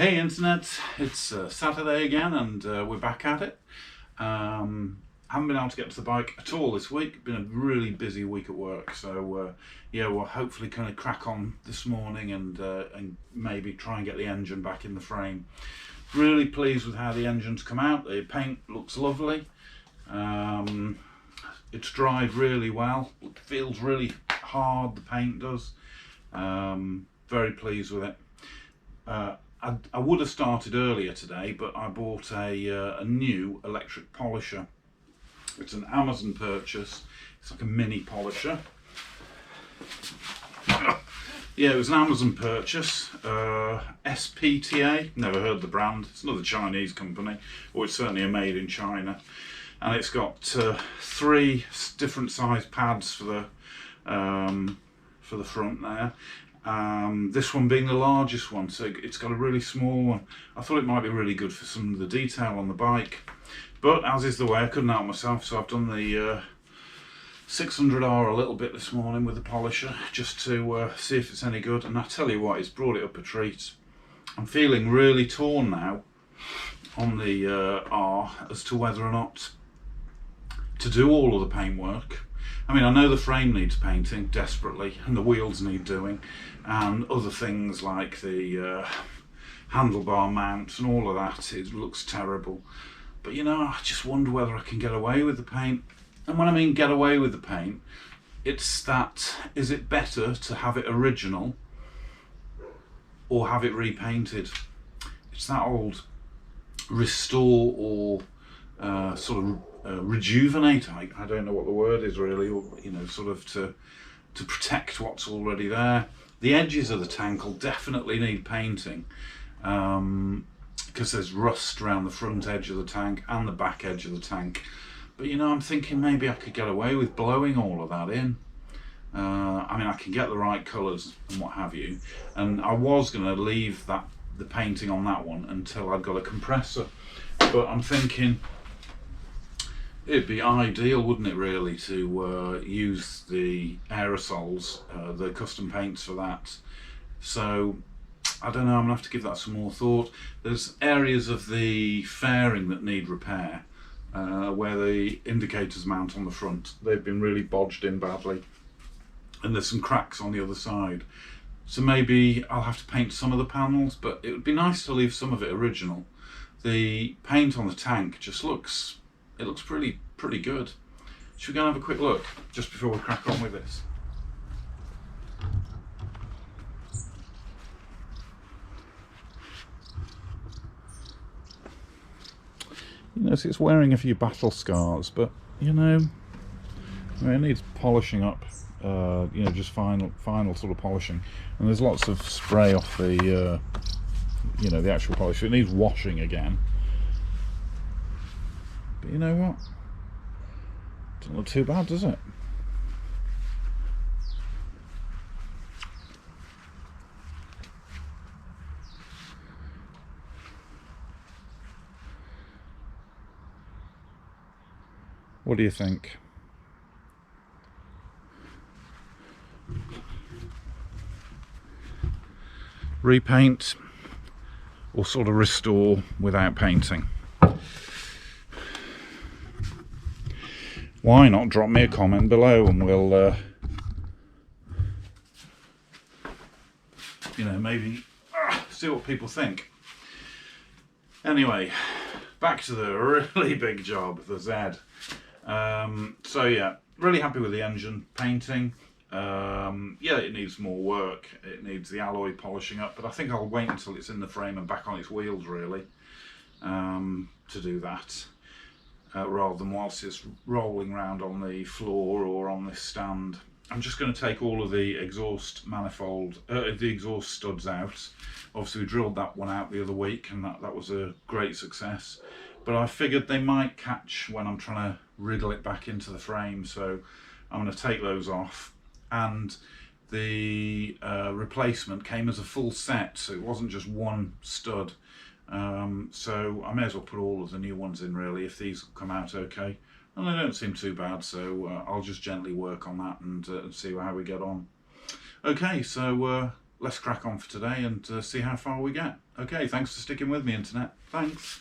Hey Internet, it's Saturday again and we're back at it. Haven't been able to get to the bike at all this week. Been a really busy week at work, so yeah, we'll hopefully kind of crack on this morning and maybe try and get the engine back in the frame. Really pleased with how the engine's come out. The paint looks lovely. It's dried really well. It feels really hard, the paint does. Very pleased with it. I would have started earlier today, but I bought a new electric polisher. It's an Amazon purchase. It's like a mini polisher. Yeah, it was an Amazon purchase. SPTA, never heard the brand. It's another Chinese company, or it's certainly a made in China. And it's got 3 different size pads for the front there. This one being the largest one, so it's got a really small one. I thought it might be really good for some of the detail on the bike, but as is the way, I couldn't help myself, so I've done the 600R a little bit this morning with the polisher, just to see if it's any good, and I tell you what, it's brought it up a treat. I'm feeling really torn now on the R as to whether or not to do all of the paintwork. I mean, I know the frame needs painting desperately, and the wheels need doing, and other things like the handlebar mounts and all of that. It looks terrible, but you know, I just wonder whether I can get away with the paint. And when I mean get away with the paint, it's that, is it better to have it original or have it repainted? It's that old restore or sort of rejuvenate. I don't know what the word is really, or you know, sort of to protect what's already there. The edges of the tank will definitely need painting, because there's rust around the front edge of the tank and the back edge of the tank. But you know, I'm thinking maybe I could get away with blowing all of that in. I mean, I can get the right colours and what have you, and I was going to leave the painting on that one until I'd got a compressor, but I'm thinking it'd be ideal, wouldn't it, really, to use the aerosols, the custom paints for that. So I don't know, I'm gonna have to give that some more thought. There's areas of the fairing that need repair, where the indicators mount on the front. They've been really bodged in badly, and there's some cracks on the other side. So maybe I'll have to paint some of the panels, but it would be nice to leave some of it original. The paint on the tank just looks pretty good. Should we go and have a quick look just before we crack on with this? You know, it's wearing a few battle scars, but you know, I mean, it needs polishing up. You know, just final sort of polishing, and there's lots of spray off the you know, the actual polish. It needs washing again. But you know what? Doesn't look too bad, does it? What do you think? Repaint or sort of restore without painting? Why not drop me a comment below and we'll you know, maybe see what people think. Anyway, back to the really big job, the Z. So yeah, really happy with the engine painting. Yeah, it needs more work. It needs the alloy polishing up, but I think I'll wait until it's in the frame and back on its wheels really, to do that. Rather than whilst it's rolling around on the floor or on this stand. I'm just going to take all of the exhaust manifold, the exhaust studs out. Obviously we drilled that one out the other week, and that was a great success. But I figured they might catch when I'm trying to wriggle it back into the frame, so I'm going to take those off. And the replacement came as a full set, so it wasn't just one stud. So I may as well put all of the new ones in really, if these come out okay. And they don't seem too bad, so I'll just gently work on that and see how we get on. Okay, so let's crack on for today and see how far we get. Okay, thanks for sticking with me, internet. Thanks.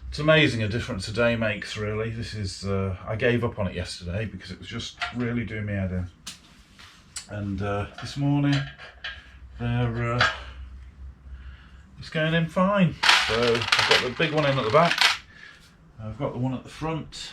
It's amazing a difference a day makes, really. This is, I gave up on it yesterday because it was just really doing me head in. And this morning, it's going in fine. So I've got the big one in at the back, I've got the one at the front.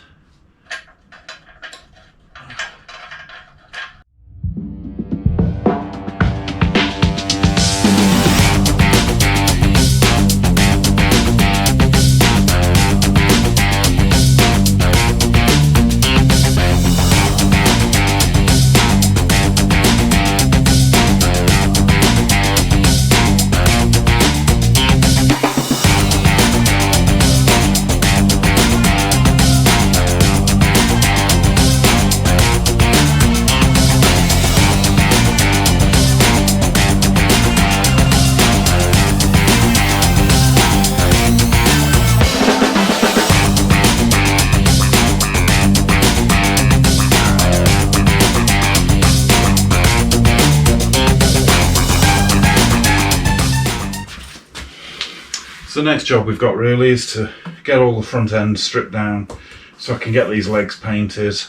So the next job we've got really is to get all the front end stripped down so I can get these legs painted,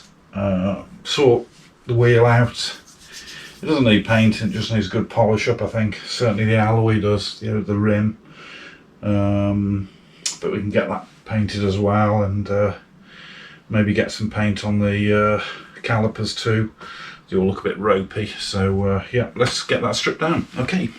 sort the wheel out. It doesn't need painting, it just needs good polish up, I think. Certainly the alloy does, the rim. But we can get that painted as well, and maybe get some paint on the calipers too. They all look a bit ropey, so yeah, let's get that stripped down. Okay.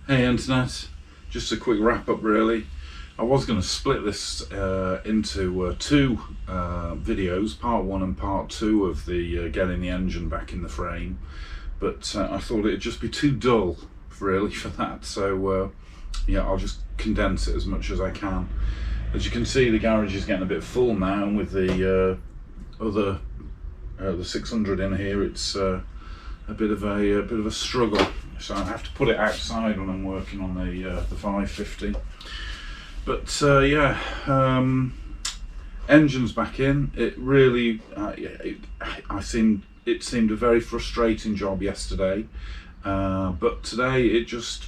Hey internet, just a quick wrap up really. I was going to split this into two videos, part 1 and part 2 of the getting the engine back in the frame, but I thought it'd just be too dull really for that, so yeah, I'll just condense it as much as I can. As you can see, the garage is getting a bit full now, and with the the 600 in here, it's a bit of a struggle. So I have to put it outside when I'm working on the 550. But yeah, engine's back in. It really, it seemed a very frustrating job yesterday, but today it just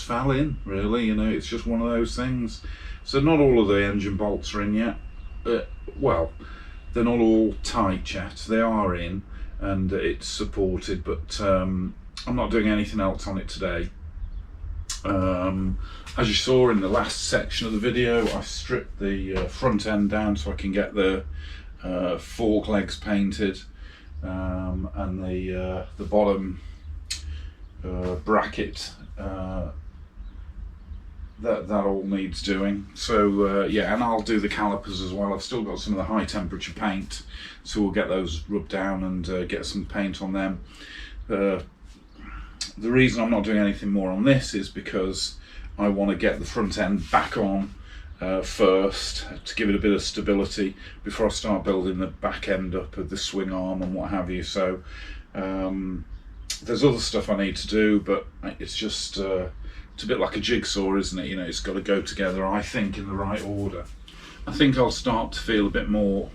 fell in. Really, you know, it's just one of those things. So not all of the engine bolts are in yet. Well, they're not all tight yet. They are in, and it's supported, but I'm not doing anything else on it today. As you saw in the last section of the video, I stripped the front end down so I can get the fork legs painted, and the bottom bracket, that all needs doing. So yeah, and I'll do the calipers as well. I've still got some of the high temperature paint, so we'll get those rubbed down and get some paint on them. The reason I'm not doing anything more on this is because I want to get the front end back on first to give it a bit of stability before I start building the back end up of the swing arm and what have you. So there's other stuff I need to do, but it's just it's a bit like a jigsaw, isn't it? You know, it's got to go together, I think, in the right order. I think I'll start to feel a bit more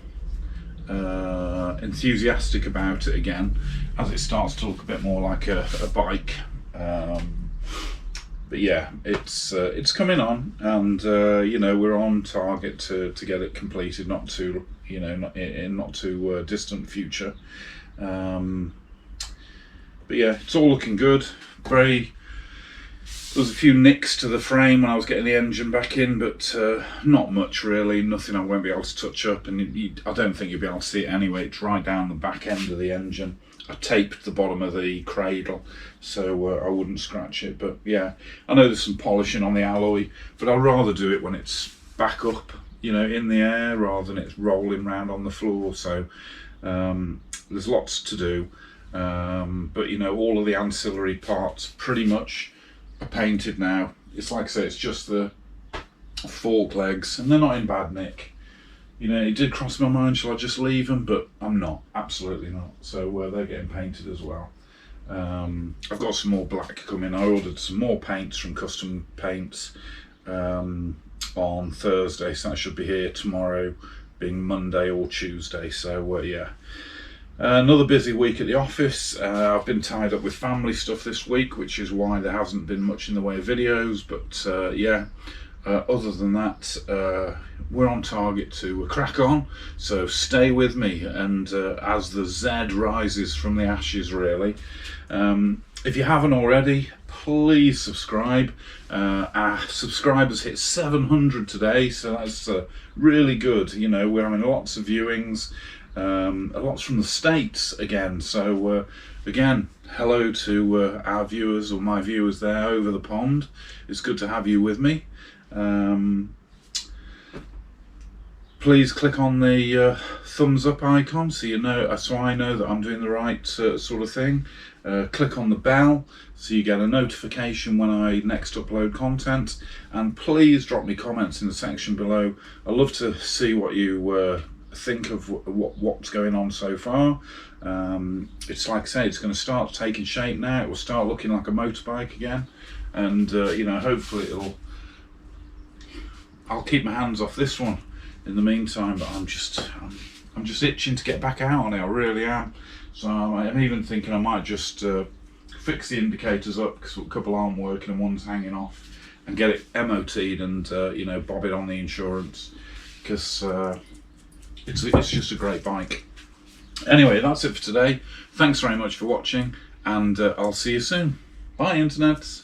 enthusiastic about it again as it starts to look a bit more like a bike. But yeah, it's coming on, and you know, we're on target to get it completed, not too, you know, not too distant future. But yeah, it's all looking good. There was a few nicks to the frame when I was getting the engine back in, but not much really, nothing I won't be able to touch up, and I don't think you'll be able to see it anyway. It's right down the back end of the engine. I taped the bottom of the cradle so I wouldn't scratch it, but yeah, I know there's some polishing on the alloy, but I'd rather do it when it's back up, you know, in the air, rather than it's rolling around on the floor. So there's lots to do, but you know, all of the ancillary parts pretty much are painted now. It's like I say, it's just the fork legs, and they're not in bad nick. You know, it did cross my mind, shall I just leave them? But I'm not, absolutely not. So they're getting painted as well. I've got some more black coming. I ordered some more paints from Custom Paints on Thursday, so that should be here tomorrow, being Monday or Tuesday. So yeah. Another busy week at the office. I've been tied up with family stuff this week, which is why there hasn't been much in the way of videos, but yeah, other than that, we're on target to crack on, so stay with me, and as the Z rises from the ashes really. If you haven't already, please subscribe. Our subscribers hit 700 today, so that's really good. You know, we're having lots of viewings. Lots from the States again, so again, hello to our viewers, or my viewers there over the pond. It's good to have you with me. Please click on the thumbs up icon so you know, so I know that I'm doing the right sort of thing. Click on the bell so you get a notification when I next upload content, and please drop me comments in the section below. I love to see what you think of what's going on so far. It's like I say, it's going to start taking shape now. It will start looking like a motorbike again, and you know, hopefully I'll keep my hands off this one in the meantime, but I'm just itching to get back out on it. I really am. So I'm even thinking I might just fix the indicators up, because a couple aren't working and one's hanging off, and get it MOT'd and you know, bob it on the insurance, because it's just a great bike. Anyway, that's it for today. Thanks very much for watching, and I'll see you soon. Bye, internet.